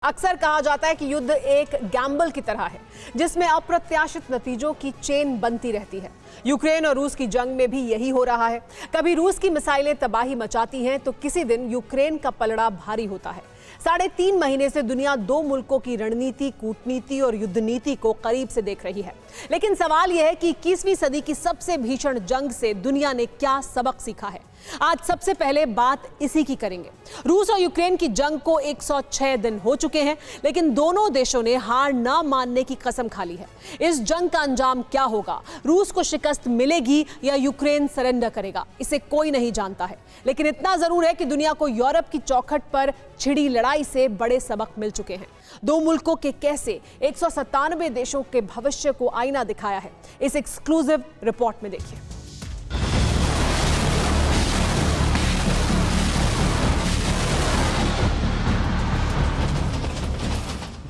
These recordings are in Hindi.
अक्सर कहा जाता है कि युद्ध एक गैम्बल की तरह है जिसमें अप्रत्याशित नतीजों की चेन बनती रहती है। यूक्रेन और रूस की जंग में भी यही हो रहा है। कभी रूस की मिसाइलें तबाही मचाती हैं तो किसी दिन यूक्रेन का पलड़ा भारी होता है। 3.5 महीने से दुनिया दो मुल्कों की रणनीति, कूटनीति और युद्ध नीति को करीब से देख रही है। लेकिन सवाल यह है कि 21वीं सदी की सबसे भीषण जंग से दुनिया ने क्या सबक सीखा है। आज सबसे पहले बात इसी की करेंगे। रूस और यूक्रेन की जंग को 106 दिन हो चुके हैं, लेकिन दोनों देशों ने हार न मानने की कसम खा ली है। इस जंग का अंजाम क्या होगा? रूस को शिकस्त मिलेगी या यूक्रेन सरेंडर करेगा? इसे कोई नहीं जानता है, लेकिन इतना जरूर है कि दुनिया को यूरोप की चौखट पर छिड़ी लड़ाई से बड़े सबक मिल चुके हैं। दो मुल्कों के कैसे 197 देशों के भविष्य को आईना दिखाया है। इस एक्सक्लूसिव रिपोर्ट में देखिए।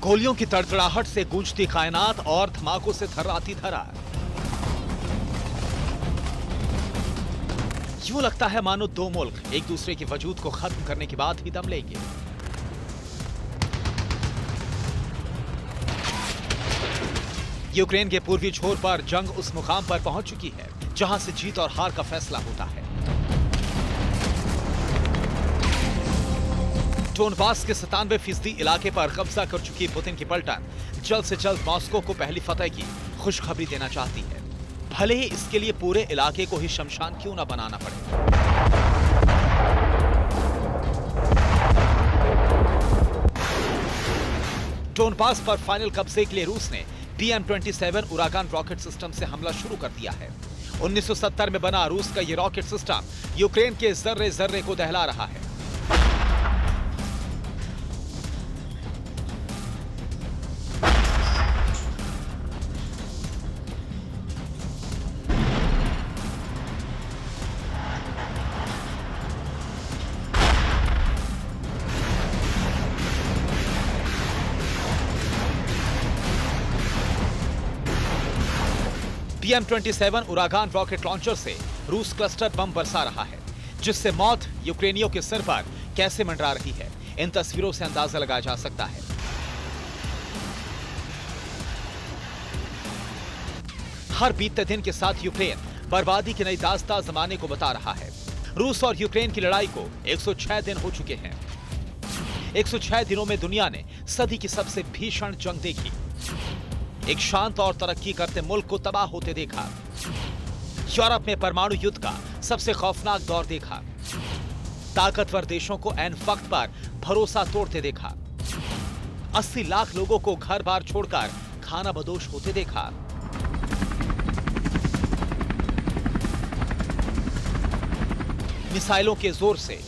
गोलियों की तड़तड़ाहट से गूंजती कायनात और धमाकों से थर्राती धरा। यूं लगता है मानो दो मुल्क एक दूसरे के वजूद को खत्म करने के बाद ही दम लेंगे। यूक्रेन के पूर्वी छोर पर जंग उस मुकाम पर पहुंच चुकी है जहां से जीत और हार का फैसला होता है। डोनबास के 97% इलाके पर कब्जा कर चुकी पुतिन की पलटन जल्द से जल्द मॉस्को को पहली फतह की खुशखबरी देना चाहती है, भले ही इसके लिए पूरे इलाके को ही शमशान क्यों न बनाना पड़े। डोनबास पर फाइनल कब्जे के लिए रूस ने PM-27 उरागान रॉकेट सिस्टम से हमला शुरू कर दिया है। 1970 में बना रूस का यह रॉकेट सिस्टम यूक्रेन के जर्रे जर्रे को दहला रहा है। PM-27 उरागान रॉकेट लॉन्चर से रूस क्लस्टर बम बरसा रहा है, जिससे मौत यूक्रेनियों के सिर पर कैसे मंडरा रही है, इन तस्वीरों से अंदाजा लगाया जा सकता है। हर बीतते दिन के साथ यूक्रेन बर्बादी की नई दास्तां जमाने को बता रहा है। रूस और यूक्रेन की लड़ाई को 106 दिन हो चुके हैं। 106 दिनों में दुनिया ने सदी की सबसे भीषण जंग देखी, एक शांत और तरक्की करते मुल्क को तबाह होते देखा, यूरोप में परमाणु युद्ध का सबसे खौफनाक दौर देखा, ताकतवर देशों को ऐन वक्त पर भरोसा तोड़ते देखा, 80 लाख लोगों को घर बार छोड़कर खाना बदोश होते देखा। मिसाइलों के जोर से,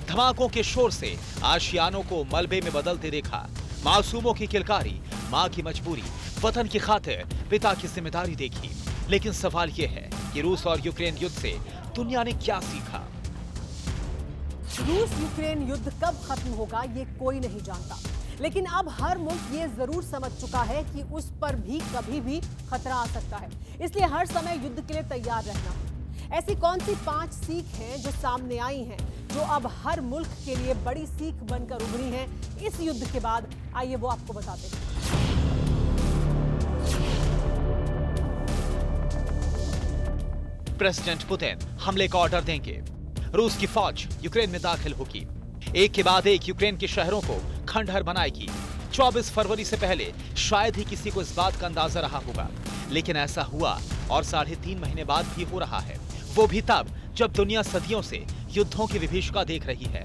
धमाकों के शोर से आशियानों को मलबे में बदलते देखा, मासूमों की किलकारी, मां की मजबूरी, वतन की खातिर पिता की जिम्मेदारी देखी। लेकिन सवाल यह है कि रूस और यूक्रेन युद्ध से दुनिया ने क्या सीखा? रूस यूक्रेन युद्ध कब खत्म होगा ये कोई नहीं जानता, लेकिन अब हर मुल्क ये जरूर समझ चुका है कि उस पर भी कभी भी खतरा आ सकता है। इसलिए हर समय युद्ध के लिए तैयार रहना। ऐसी कौन सी 5 सीख हैं जो सामने आई हैं, जो अब हर मुल्क के लिए बड़ी सीख बनकर उभरी हैं इस युद्ध के बाद? आइए वो आपको बताते हैं। प्रेसिडेंट पुतिन हमले का ऑर्डर देंगे। रूस की फौज यूक्रेन में दाखिल होगी, एक के बाद एक यूक्रेन के शहरों को खंडहर बनाएगी। 24 फरवरी से पहले शायद ही किसी को इस बात का अंदाजा रहा होगा, लेकिन ऐसा हुआ और 3.5 महीने बाद भी हो रहा है, वो भी तब जब दुनिया सदियों से युद्धों की विभीषिका देख रही है।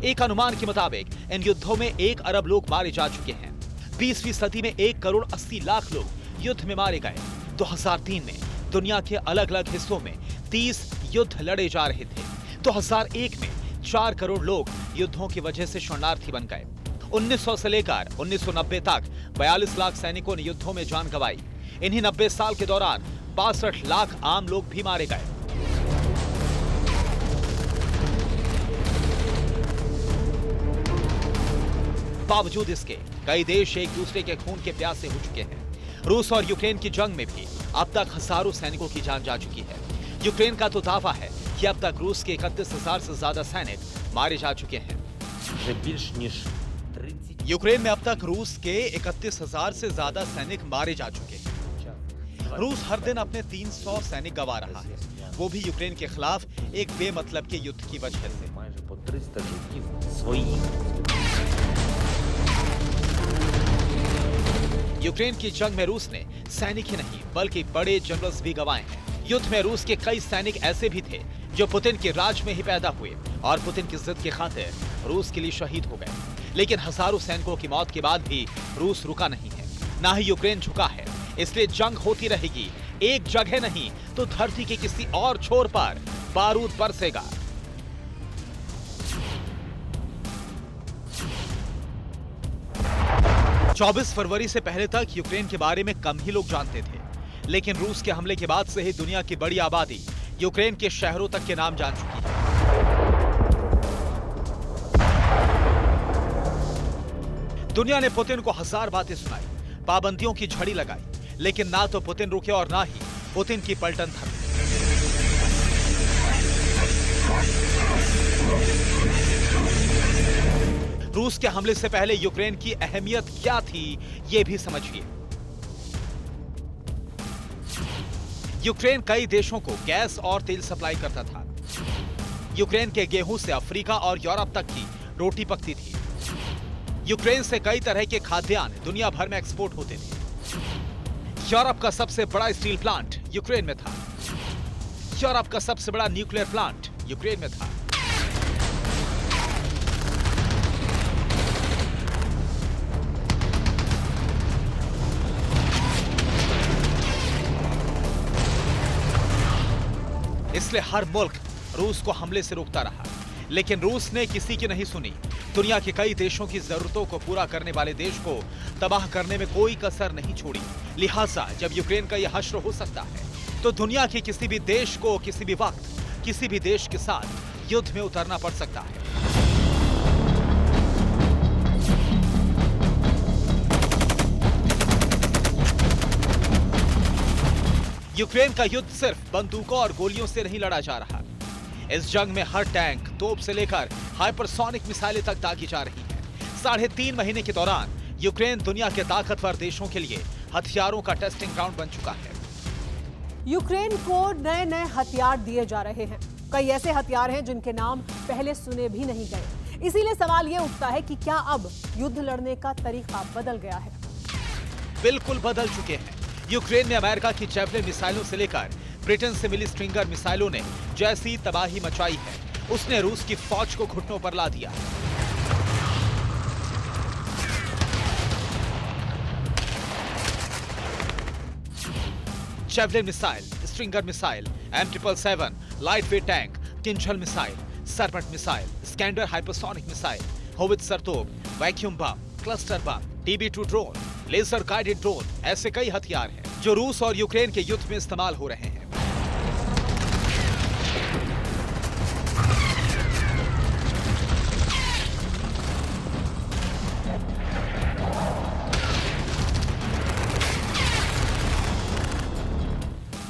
एक अनुमान के मुताबिक इन युद्धों में 1 अरब लोग मारे जा चुके हैं। 20वीं सदी में 1 करोड़ 80 लाख लोग युद्ध में मारे गए। 2003 में दुनिया के अलग अलग हिस्सों में 30 युद्ध लड़े जा रहे थे। 2001 में 4 करोड़ लोग युद्धों की वजह से शरणार्थी बन गए। 1900 से लेकर 1990 तक 42 लाख सैनिकों ने युद्धों में जान गंवाई। इन्हीं 90 साल के दौरान 62 लाख आम लोग भी मारे गए। बावजूद इसके कई देश एक दूसरे के खून के प्यासे हो चुके हैं। रूस और यूक्रेन की जंग में भी अब तक हजारों सैनिकों की जान जा चुकी है। यूक्रेन का तो दावा है कि अब तक रूस के 31,000 से ज्यादा सैनिक मारे जा चुके हैं। вже більш ніж 30 यूक्रेन में अब तक रूस के 31,000 से ज्यादा सैनिक मारे जा चुके हैं। रूस हर दिन अपने 300 सैनिक गंवा रहा है, वो भी यूक्रेन के खिलाफ एक बेमतलब के युद्ध की वजह से। майже по 300 життів своїх. यूक्रेन की जंग में रूस ने सैनिक ही नहीं बल्कि बड़े जनरल्स भी गंवाए हैं। युद्ध में रूस के कई सैनिक ऐसे भी थे जो पुतिन के राज में ही पैदा हुए और पुतिन की जिद की खातिर रूस के लिए शहीद हो गए। लेकिन हजारों सैनिकों की मौत के बाद भी रूस रुका नहीं है, ना ही यूक्रेन झुका है। इसलिए जंग होती रहेगी, एक जगह नहीं तो धरती के किसी और छोर पर बारूद बरसेगा। चौबीस फरवरी से पहले तक यूक्रेन के बारे में कम ही लोग जानते थे, लेकिन रूस के हमले के बाद से ही दुनिया की बड़ी आबादी यूक्रेन के शहरों तक के नाम जान चुकी है। दुनिया ने पुतिन को हजार बातें सुनाई, पाबंदियों की झड़ी लगाई, लेकिन ना तो पुतिन रुके और ना ही पुतिन की पलटन थमी। रूस के हमले से पहले यूक्रेन की अहमियत क्या थी, यह भी समझिए। यूक्रेन कई देशों को गैस और तेल सप्लाई करता था। यूक्रेन के गेहूं से अफ्रीका और यूरोप तक की रोटी पकती थी। यूक्रेन से कई तरह के खाद्यान्न दुनिया भर में एक्सपोर्ट होते थे। यूरोप का सबसे बड़ा स्टील प्लांट यूक्रेन में था। यूरोप का सबसे बड़ा न्यूक्लियर प्लांट यूक्रेन में था। इसलिए हर मुल्क रूस को हमले से रोकता रहा, लेकिन रूस ने किसी की नहीं सुनी। दुनिया के कई देशों की जरूरतों को पूरा करने वाले देश को तबाह करने में कोई कसर नहीं छोड़ी। लिहाजा जब यूक्रेन का यह हश्र हो सकता है तो दुनिया के किसी भी देश को किसी भी वक्त किसी भी देश के साथ युद्ध में उतरना पड़ सकता है। यूक्रेन का युद्ध सिर्फ बंदूकों और गोलियों से नहीं लड़ा जा रहा। इस जंग में हर टैंक, तोप से लेकर हाइपरसोनिक मिसाइलें तक दागी जा रही हैं। 3.5 महीने के दौरान यूक्रेन दुनिया के ताकतवर देशों के लिए हथियारों का टेस्टिंग ग्राउंड बन चुका है। यूक्रेन को नए नए हथियार दिए जा रहे हैं। कई ऐसे हथियार हैं जिनके नाम पहले सुने भी नहीं गए। इसीलिए सवाल यह उठता है कि क्या अब युद्ध लड़ने का तरीका बदल गया है? बिल्कुल बदल चुके हैं। यूक्रेन में अमेरिका की जैवलिन मिसाइलों से लेकर ब्रिटेन से मिली स्ट्रिंगर मिसाइलों ने जैसी तबाही मचाई है, उसने रूस की फौज को घुटनों पर ला दिया। Javelin missile, stinger missile, M777, light weight tank, Kinzhal missile, serpent missile, Iskander hypersonic missile, howitzer तोप, vacuum bomb, cluster bomb, TB2 drone, laser guided drone, ऐसे कई हथियार हैं जो रूस और यूक्रेन के युद्ध में इस्तेमाल हो रहे हैं।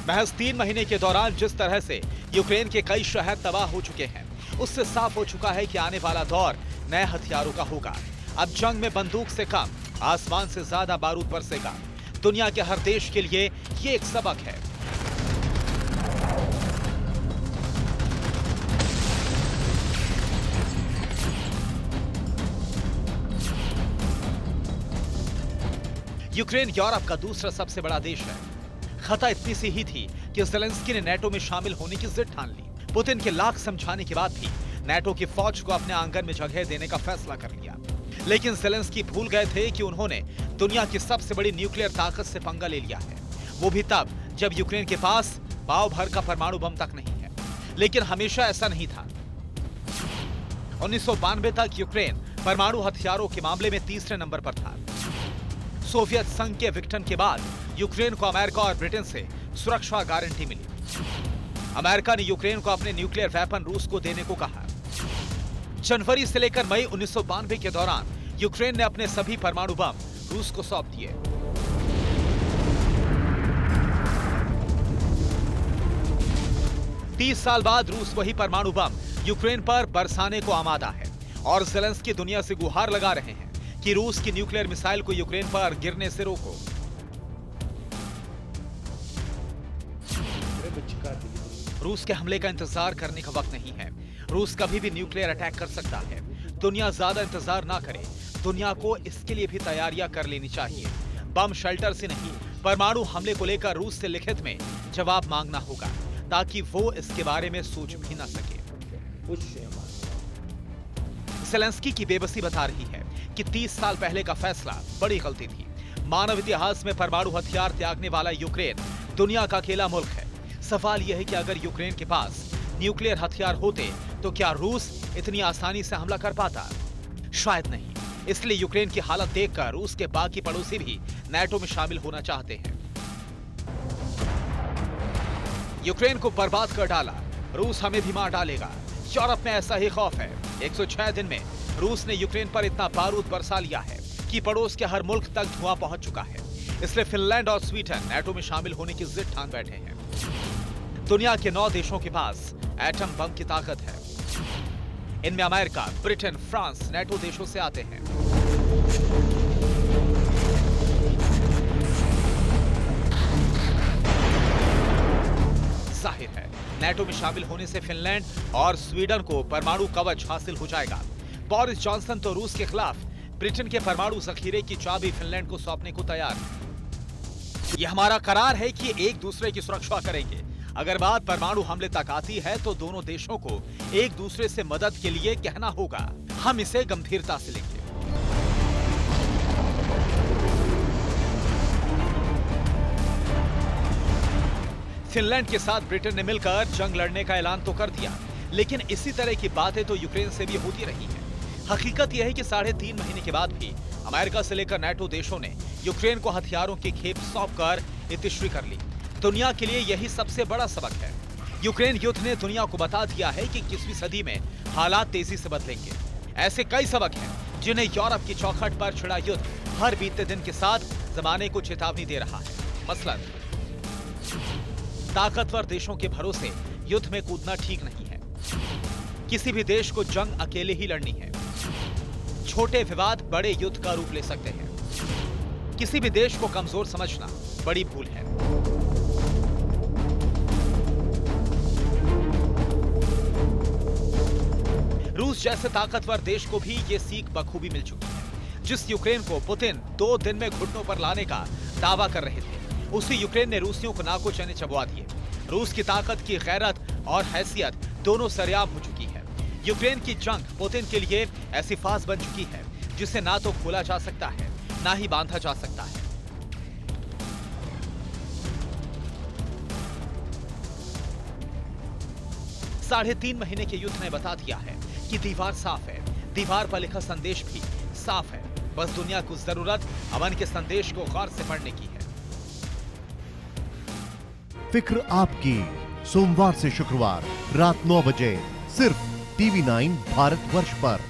महज 3 महीने के दौरान जिस तरह से यूक्रेन के कई शहर तबाह हो चुके हैं, उससे साफ हो चुका है कि आने वाला दौर नए हथियारों का होगा। अब जंग में बंदूक से कम, आसमान से ज्यादा बारूद बरसेगा। दुनिया के हर देश के लिए ये एक सबक है। यूक्रेन यूरोप का दूसरा सबसे बड़ा देश है। खता इतनी सी ही थी कि ज़ेलेंस्की ने नेटो में शामिल होने की जिद ठान ली। पुतिन के लाख समझाने के बाद भी नेटो की फौज को अपने आंगन में जगह देने का फैसला कर लिया। लेकिन ज़ेलेंस्की भूल गए थे कि उन्होंने दुनिया की सबसे बड़ी न्यूक्लियर ताकत से पंगा ले लिया है, वो भी तब जब यूक्रेन के पास पाव भर का परमाणु बम तक नहीं है। लेकिन हमेशा ऐसा नहीं था। 1992 तक यूक्रेन परमाणु हथियारों के मामले में तीसरे नंबर पर था। सोवियत संघ के विघटन के बाद यूक्रेन को अमेरिका और ब्रिटेन से सुरक्षा गारंटी मिली। अमेरिका ने यूक्रेन को अपने न्यूक्लियर वेपन रूस को देने को कहा। जनवरी से लेकर मई 1992 के दौरान यूक्रेन ने अपने सभी परमाणु बम रूस को सौंप दिए। तीस साल बाद रूस वही परमाणु बम यूक्रेन पर बरसाने को आमादा है और ज़ेलेंस्की दुनिया से गुहार लगा रहे हैं कि रूस की न्यूक्लियर मिसाइल को यूक्रेन पर गिरने से रोको। रूस के हमले का इंतजार करने का वक्त नहीं है। रूस कभी भी न्यूक्लियर अटैक कर सकता है। दुनिया ज्यादा इंतजार ना करे। दुनिया को इसके लिए भी तैयारियां कर लेनी चाहिए। बम शेल्टर से नहीं, परमाणु हमले को लेकर रूस से लिखित में जवाब मांगना होगा ताकि वो इसके बारे में सोच भी ना सके। ज़ेलेंस्की की बेबसी बता रही है कि 30 साल पहले का फैसला बड़ी गलती थी। मानव इतिहास में परमाणु हथियार त्यागने वाला यूक्रेन दुनिया का अकेला मुल्क है। सवाल यह है कि अगर यूक्रेन के पास न्यूक्लियर हथियार होते तो क्या रूस इतनी आसानी से हमला कर पाता? शायद नहीं। इसलिए यूक्रेन की हालत देखकर रूस के बाकी पड़ोसी भी नाटो में शामिल होना चाहते हैं। यूक्रेन को बर्बाद कर डाला, रूस हमें भी मार डालेगा। यूरोप में ऐसा ही खौफ है। 106 दिन में रूस ने यूक्रेन पर इतना बारूद बरसा लिया है कि पड़ोस के हर मुल्क तक धुआं पहुंच चुका है। इसलिए फिनलैंड और स्वीडन नाटो में शामिल होने की जिद ठान बैठे हैं। दुनिया के 9 देशों के पास एटम बम की ताकत है। इनमें अमेरिका, ब्रिटेन, फ्रांस नाटो देशों से आते हैं। जाहिर है, नाटो में शामिल होने से फिनलैंड और स्वीडन को परमाणु कवच हासिल हो जाएगा। बोरिस जॉनसन तो रूस के खिलाफ ब्रिटेन के परमाणु जखीरे की चाबी फिनलैंड को सौंपने को तैयार है। यह हमारा करार है कि एक दूसरे की सुरक्षा करेंगे। अगर बात परमाणु हमले तक आती है तो दोनों देशों को एक दूसरे से मदद के लिए कहना होगा। हम इसे गंभीरता से लेंगे। फिनलैंड के साथ ब्रिटेन ने मिलकर जंग लड़ने का ऐलान तो कर दिया, लेकिन इसी तरह की बातें तो यूक्रेन से भी होती रही हैं। हकीकत यह है कि 3.5 महीने के बाद भी अमेरिका से लेकर नाटो देशों ने यूक्रेन को हथियारों की खेप सौंपकर इतिश्री कर ली। दुनिया के लिए यही सबसे बड़ा सबक है। यूक्रेन युद्ध ने दुनिया को बता दिया है कि 21वीं सदी में हालात तेजी से बदलेंगे। ऐसे कई सबक हैं जिन्हें यूरोप की चौखट पर छिड़ा युद्ध हर बीतते दिन के साथ जमाने को चेतावनी दे रहा है। मसलन, ताकतवर देशों के भरोसे युद्ध में कूदना ठीक नहीं है। किसी भी देश को जंग अकेले ही लड़नी है। छोटे विवाद बड़े युद्ध का रूप ले सकते हैं। किसी भी देश को कमजोर समझना बड़ी भूल है। रूस जैसे ताकतवर देश को भी ये सीख बखूबी मिल चुकी है। जिस यूक्रेन को पुतिन 2 दिन में घुटनों पर लाने का दावा कर रहे थे, उसी यूक्रेन ने रूसियों को नाको चने चबवा दिए। रूस की ताकत की गैरत और हैसियत दोनों सरेआम हो चुकी है। यूक्रेन की जंग पुतिन के लिए ऐसी फांस बन चुकी है जिसे ना तो खोला जा सकता है, ना ही बांधा जा सकता है। 3.5 महीने के युद्ध ने बता दिया है कि दीवार साफ है। दीवार पर लिखा संदेश भी साफ है। बस दुनिया को जरूरत अमन के संदेश को गौर से पढ़ने की है। फिक्र आपकी, सोमवार से शुक्रवार रात 9 बजे सिर्फ TV9 भारतवर्ष पर।